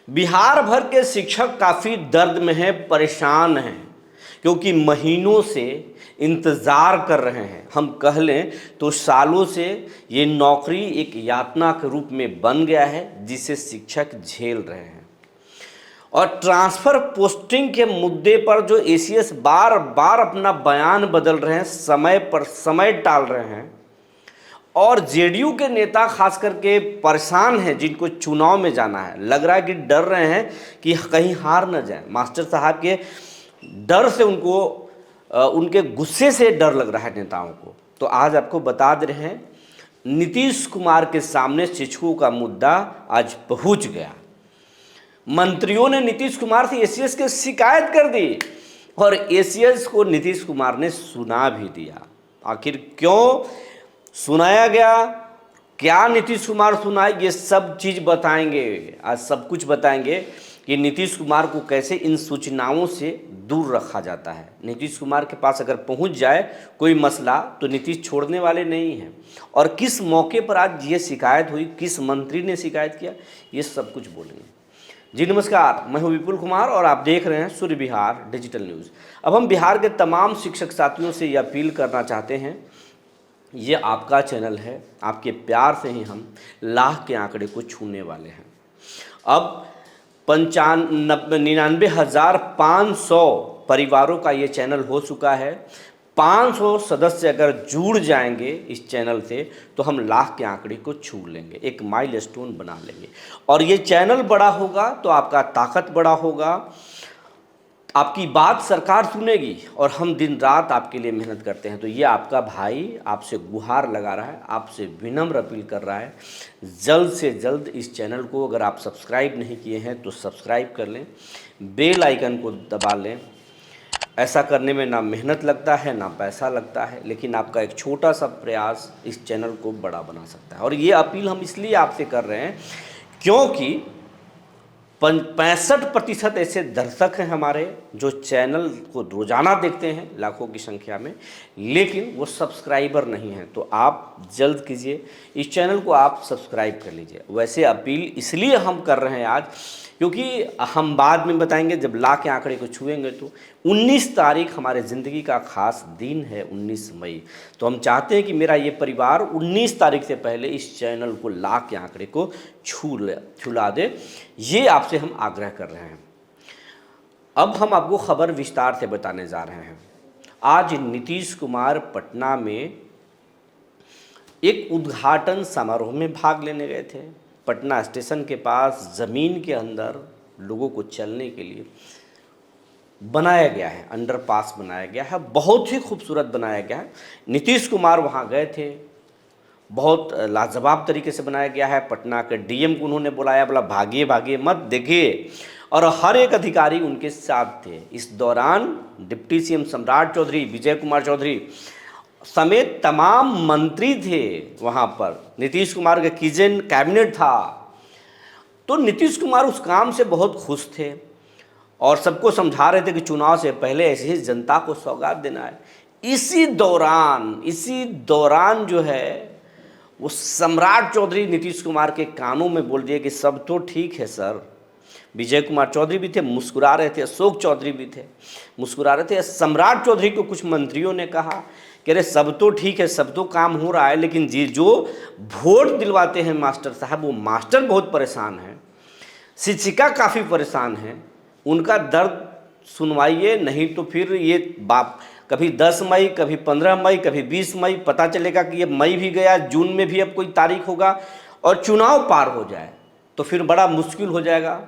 बिहार भर के शिक्षक काफ़ी दर्द में हैं, परेशान हैं, क्योंकि महीनों से इंतज़ार कर रहे हैं। हम कह लें तो सालों से ये नौकरी एक यातना के रूप में बन गया है, जिसे शिक्षक झेल रहे हैं। और ट्रांसफ़र पोस्टिंग के मुद्दे पर जो एसीएस बार बार अपना बयान बदल रहे हैं, समय पर समय टाल रहे हैं, और जेडीयू के नेता खास करके परेशान हैं, जिनको चुनाव में जाना है। लग रहा है कि डर रहे हैं कि कहीं हार न जाए। मास्टर साहब के डर से उनके गुस्से से डर लग रहा है नेताओं को। तो आज आपको बता दे रहे हैं, नीतीश कुमार के सामने शिक्षकों का मुद्दा आज पहुंच गया। मंत्रियों ने नीतीश कुमार से एसीएस की शिकायत कर दी और एसीएस को नीतीश कुमार ने सुना भी दिया। आखिर क्यों सुनाया गया, क्या नीतीश कुमार सुनाए, ये सब चीज़ बताएंगे। आज सब कुछ बताएंगे कि नीतीश कुमार को कैसे इन सूचनाओं से दूर रखा जाता है। नीतीश कुमार के पास अगर पहुंच जाए कोई मसला तो नीतीश छोड़ने वाले नहीं हैं। और किस मौके पर आज ये शिकायत हुई, किस मंत्री ने शिकायत किया, ये सब कुछ बोलेंगे। जी नमस्कार, मैं हूं विपुल कुमार और आप देख रहे हैं सूर्य बिहार डिजिटल न्यूज़। अब हम बिहार के तमाम शिक्षक साथियों से ये अपील करना चाहते हैं, ये आपका चैनल है, आपके प्यार से ही हम लाख के आंकड़े को छूने वाले हैं। अब 99,500 परिवारों का ये चैनल हो चुका है। 500 सदस्य अगर जुड़ जाएंगे इस चैनल से तो हम लाख के आंकड़े को छू लेंगे, एक माइलस्टोन बना लेंगे। और ये चैनल बड़ा होगा तो आपका ताकत बड़ा होगा, आपकी बात सरकार सुनेगी, और हम दिन रात आपके लिए मेहनत करते हैं। तो ये आपका भाई आपसे गुहार लगा रहा है, आपसे विनम्र अपील कर रहा है, जल्द से जल्द इस चैनल को अगर आप सब्सक्राइब नहीं किए हैं तो सब्सक्राइब कर लें, बेल आइकन को दबा लें। ऐसा करने में ना मेहनत लगता है ना पैसा लगता है, लेकिन आपका एक छोटा सा प्रयास इस चैनल को बड़ा बना सकता है। और ये अपील हम इसलिए आपसे कर रहे हैं क्योंकि 65% ऐसे दर्शक हैं हमारे जो चैनल को रोजाना देखते हैं लाखों की संख्या में, लेकिन वो सब्सक्राइबर नहीं हैं। तो आप जल्द कीजिए, इस चैनल को आप सब्सक्राइब कर लीजिए। वैसे अपील इसलिए हम कर रहे हैं आज क्योंकि हम बाद में बताएंगे, जब लाख के आंकड़े को छुएंगे तो 19 तारीख हमारे ज़िंदगी का खास दिन है, 19 मई। तो हम चाहते हैं कि मेरा ये परिवार 19 तारीख से पहले इस चैनल को लाख के आंकड़े को छुला दे, ये आपसे हम आग्रह कर रहे हैं। अब हम आपको खबर विस्तार से बताने जा रहे हैं। आज नीतीश कुमार पटना में एक उद्घाटन समारोह में भाग लेने गए थे। पटना स्टेशन के पास ज़मीन के अंदर लोगों को चलने के लिए बनाया गया है, अंडरपास बनाया गया है, बहुत ही खूबसूरत बनाया गया है। नीतीश कुमार वहाँ गए थे, बहुत लाजवाब तरीके से बनाया गया है। पटना के डीएम को उन्होंने बुलाया, बोला भागिए भागिए मत, देखिए, और हर एक अधिकारी उनके साथ थे। इस दौरान डिप्टी सीएम सम्राट चौधरी, विजय कुमार चौधरी समेत तमाम मंत्री थे वहाँ पर। नीतीश कुमार का किचन कैबिनेट था। तो नीतीश कुमार उस काम से बहुत खुश थे और सबको समझा रहे थे कि चुनाव से पहले ऐसे ही जनता को सौगात देना है। इसी दौरान जो है वो सम्राट चौधरी नीतीश कुमार के कानों में बोल दिए कि सब तो ठीक है सर। विजय कुमार चौधरी भी थे, मुस्कुरा रहे थे, अशोक चौधरी भी थे, मुस्कुरा रहे थे। सम्राट चौधरी को कुछ मंत्रियों ने कहा कि अरे सब तो ठीक है, सब तो काम हो रहा है, लेकिन जी जो वोट दिलवाते हैं मास्टर साहब, वो मास्टर बहुत परेशान हैं, शिक्षिका काफ़ी परेशान हैं, उनका दर्द सुनवाइए, नहीं तो फिर ये बाप कभी 10 मई, कभी 15 मई, कभी 20 मई, पता चलेगा कि ये मई भी गया, जून में भी अब कोई तारीख होगा और चुनाव पार हो जाए तो फिर बड़ा मुश्किल हो जाएगा।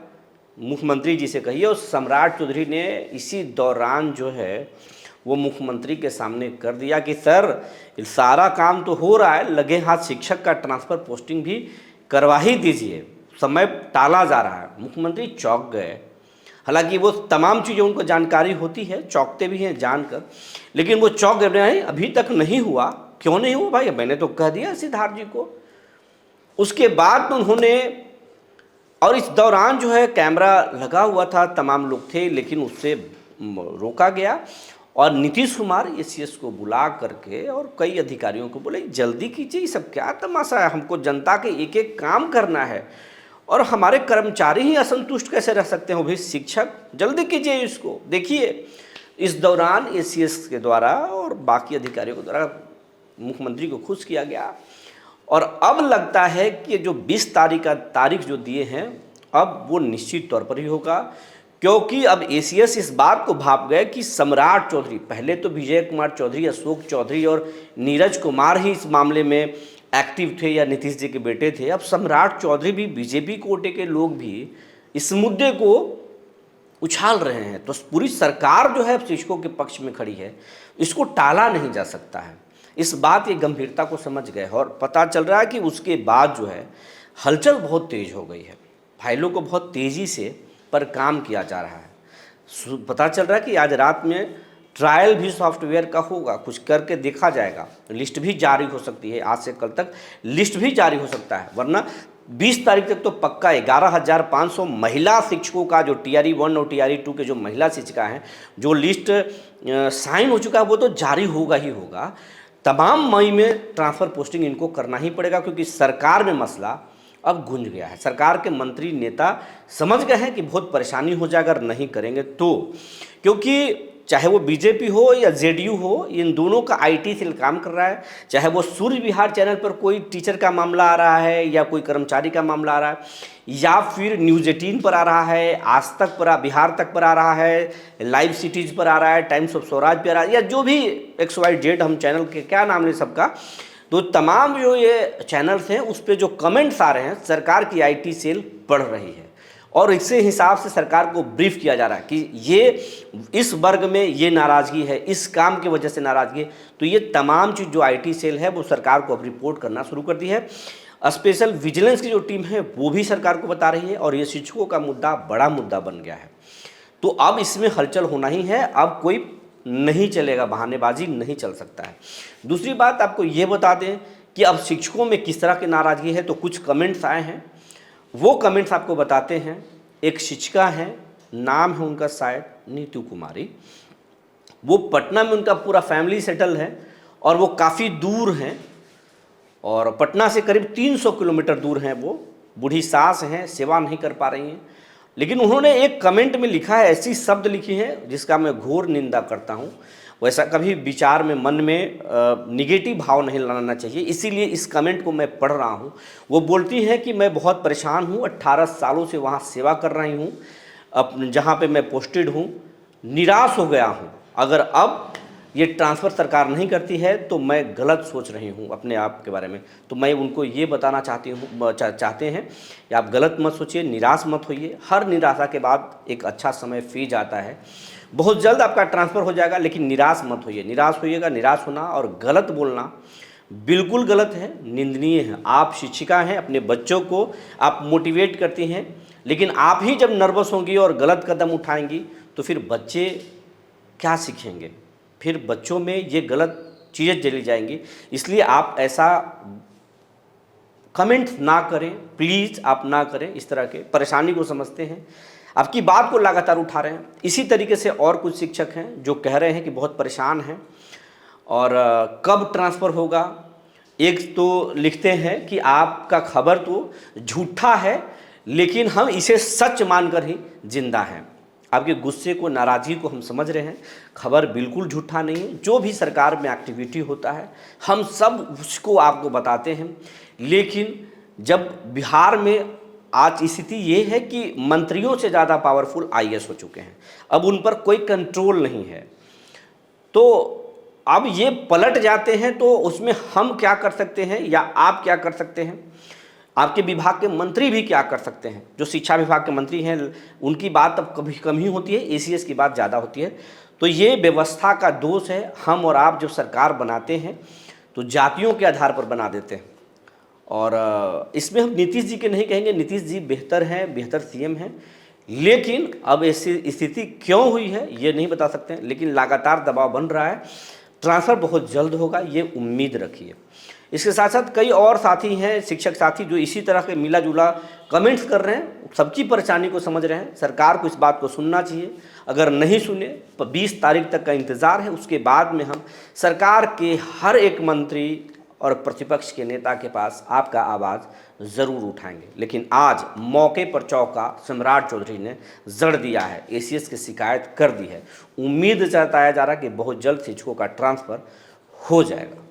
मुख्यमंत्री जी से कहिए। और सम्राट चौधरी ने इसी दौरान जो है वो मुख्यमंत्री के सामने कर दिया कि सर सारा काम तो हो रहा है, लगे हाथ शिक्षक का ट्रांसफ़र पोस्टिंग भी करवा ही दीजिए, समय टाला जा रहा है। मुख्यमंत्री चौंक गए। हालांकि वो तमाम चीज़ें उनको जानकारी होती है, चौंकते भी हैं जानकर, लेकिन वो चौंक गए, अभी तक नहीं हुआ। क्यों नहीं हुआ भाई, मैंने तो कह दिया सिद्धार्थ जी को। उसके बाद उन्होंने, और इस दौरान जो है कैमरा लगा हुआ था, तमाम लोग थे, लेकिन उससे रोका गया और नीतीश कुमार एसीएस को बुला करके और कई अधिकारियों को बोले जल्दी कीजिए, ये सब क्या तमाशा है, हमको जनता के एक एक काम करना है। और हमारे कर्मचारी ही असंतुष्ट कैसे रह सकते हैं? वो भी शिक्षक, जल्दी कीजिए इसको। देखिए, इस दौरान एसीएस के द्वारा और बाकी अधिकारियों के द्वारा मुख्यमंत्री को खुश किया गया, और अब लगता है कि जो 20 तारीख जो दिए हैं, अब वो निश्चित तौर पर ही होगा, क्योंकि अब एसीएस इस बात को भाप गए कि सम्राट चौधरी, पहले तो विजय कुमार चौधरी, अशोक चौधरी और नीरज कुमार ही इस मामले में एक्टिव थे या नीतीश जी के बेटे थे। अब सम्राट चौधरी भी, बीजेपी कोटे के लोग भी इस मुद्दे को उछाल रहे हैं। तो पूरी सरकार जो है शिक्षकों के पक्ष में खड़ी है, इसको टाला नहीं जा सकता है। इस बात की गंभीरता को समझ गए, और पता चल रहा है कि उसके बाद जो है हलचल बहुत तेज हो गई है। फाइलों को बहुत तेज़ी से पर काम किया जा रहा है। पता चल रहा है कि आज रात में ट्रायल भी सॉफ्टवेयर का होगा, कुछ करके देखा जाएगा। लिस्ट भी जारी हो सकती है, आज से कल तक लिस्ट भी जारी हो सकता है, वरना 20 तारीख तक तो पक्का 11,500 महिला शिक्षकों का, जो टीआरई 1 और टीआरई 2 के जो महिला शिक्षिका हैं, जो लिस्ट साइन हो चुका है, वो तो जारी होगा ही होगा। तमाम मई में ट्रांसफ़र पोस्टिंग इनको करना ही पड़ेगा, क्योंकि सरकार में मसला अब गूंज गया है। सरकार के मंत्री नेता समझ गए हैं कि बहुत परेशानी हो जाएगा अगर नहीं करेंगे तो, क्योंकि चाहे वो बीजेपी हो या जेडीयू हो, इन दोनों का आईटी सेल काम कर रहा है। चाहे वो सूर्य विहार चैनल पर कोई टीचर का मामला आ रहा है, या कोई कर्मचारी का मामला आ रहा है, या फिर न्यूज़ 18 पर आ रहा है, आज तक पर, बिहार तक पर आ रहा है, लाइव सिटीज़ पर आ रहा है, टाइम्स ऑफ स्वराज पर आ रहा है, या जो भी XYZ हम चैनल के क्या नाम ले सबका, तो तमाम जो ये चैनल्स हैं उस पर जो कमेंट्स आ रहे हैं, सरकार की आईटी सेल बढ़ रही है, और इसी हिसाब से सरकार को ब्रीफ किया जा रहा है कि ये इस वर्ग में ये नाराज़गी है, इस काम की वजह से नाराज़गी है। तो ये तमाम चीज़ जो आईटी सेल है वो सरकार को अब रिपोर्ट करना शुरू कर दी है। स्पेशल विजिलेंस की जो टीम है वो भी सरकार को बता रही है, और ये शिक्षकों का मुद्दा बड़ा मुद्दा बन गया है। तो अब इसमें हलचल होना ही है, अब कोई नहीं चलेगा, बहानेबाजी नहीं चल सकता है। दूसरी बात आपको ये बता दें कि अब शिक्षकों में किस तरह की नाराज़गी है, तो कुछ कमेंट्स आए हैं, वो कमेंट्स आपको बताते हैं। एक शिक्षिका है, नाम है उनका शायद नीतू कुमारी, वो पटना में उनका पूरा फैमिली सेटल है, और वो काफ़ी दूर हैं, और पटना से करीब 300 किलोमीटर दूर हैं। वो बूढ़ी सास हैं, सेवा नहीं कर पा रही हैं, लेकिन उन्होंने एक कमेंट में लिखा है, ऐसी शब्द लिखी है जिसका मैं घोर निंदा करता हूँ। वैसा कभी विचार में, मन में निगेटिव भाव नहीं लाना चाहिए, इसीलिए इस कमेंट को मैं पढ़ रहा हूँ। वो बोलती हैं कि मैं बहुत परेशान हूँ, 18 सालों से वहाँ सेवा कर रही हूँ, अब जहाँ पे मैं पोस्टेड हूँ, निराश हो गया हूँ। अगर अब ये ट्रांसफ़र सरकार नहीं करती है तो मैं गलत सोच रही हूँ अपने आप के बारे में। तो मैं उनको ये बताना चाहते हैं कि आप गलत मत सोचिए, निराश मत होइए। हर निराशा के बाद एक अच्छा समय फिर आता है, बहुत जल्द आपका ट्रांसफ़र हो जाएगा, लेकिन निराश मत होइए। निराश होइएगा, निराश होना और गलत बोलना बिल्कुल गलत है, निंदनीय है। आप शिक्षिका हैं, अपने बच्चों को आप मोटिवेट करती हैं, लेकिन आप ही जब नर्वस होंगी और गलत कदम उठाएंगी तो फिर बच्चे क्या सीखेंगे? फिर बच्चों में ये गलत चीज़ें चली जाएंगी। इसलिए आप ऐसा कमेंट ना करें, प्लीज़ आप ना करें। इस तरह के परेशानी को समझते हैं, आपकी बात को लगातार उठा रहे हैं। इसी तरीके से और कुछ शिक्षक हैं जो कह रहे हैं कि बहुत परेशान हैं और कब ट्रांसफ़र होगा। एक तो लिखते हैं कि आपका खबर तो झूठा है, लेकिन हम इसे सच मानकर ही जिंदा हैं। आपके गुस्से को, नाराज़गी को हम समझ रहे हैं। खबर बिल्कुल झूठा नहीं है। जो भी सरकार में एक्टिविटी होता है हम सब उसको आपको बताते हैं, लेकिन जब बिहार में आज स्थिति ये है कि मंत्रियों से ज़्यादा पावरफुल आईएएस हो चुके हैं, अब उन पर कोई कंट्रोल नहीं है, तो अब ये पलट जाते हैं, तो उसमें हम क्या कर सकते हैं या आप क्या कर सकते हैं, आपके विभाग के मंत्री भी क्या कर सकते हैं। जो शिक्षा विभाग के मंत्री हैं उनकी बात अब कभी कम ही होती है, एसीएस की बात ज़्यादा होती है। तो ये व्यवस्था का दोष है। हम और आप जब सरकार बनाते हैं तो जातियों के आधार पर बना देते हैं, और इसमें हम नीतीश जी के नहीं कहेंगे, नीतीश जी बेहतर हैं, बेहतर सीएम हैं, लेकिन अब ऐसी स्थिति क्यों हुई है ये नहीं बता सकते हैं। लेकिन लगातार दबाव बन रहा है, ट्रांसफ़र बहुत जल्द होगा, ये उम्मीद रखिए। इसके साथ साथ कई और साथी हैं, शिक्षक साथी, जो इसी तरह के मिला जुला कमेंट्स कर रहे हैं, सबकी परेशानी को समझ रहे हैं। सरकार को इस बात को सुनना चाहिए। अगर नहीं सुने तो 20 तारीख तक का इंतज़ार है, उसके बाद में हम सरकार के हर एक मंत्री और प्रतिपक्ष के नेता के पास आपका आवाज़ ज़रूर उठाएंगे। लेकिन आज मौके पर चौका सम्राट चौधरी ने जड़ दिया है, एसीएस की शिकायत कर दी है। उम्मीद जताया जा रहा है कि बहुत जल्द शिक्षकों का ट्रांसफ़र हो जाएगा।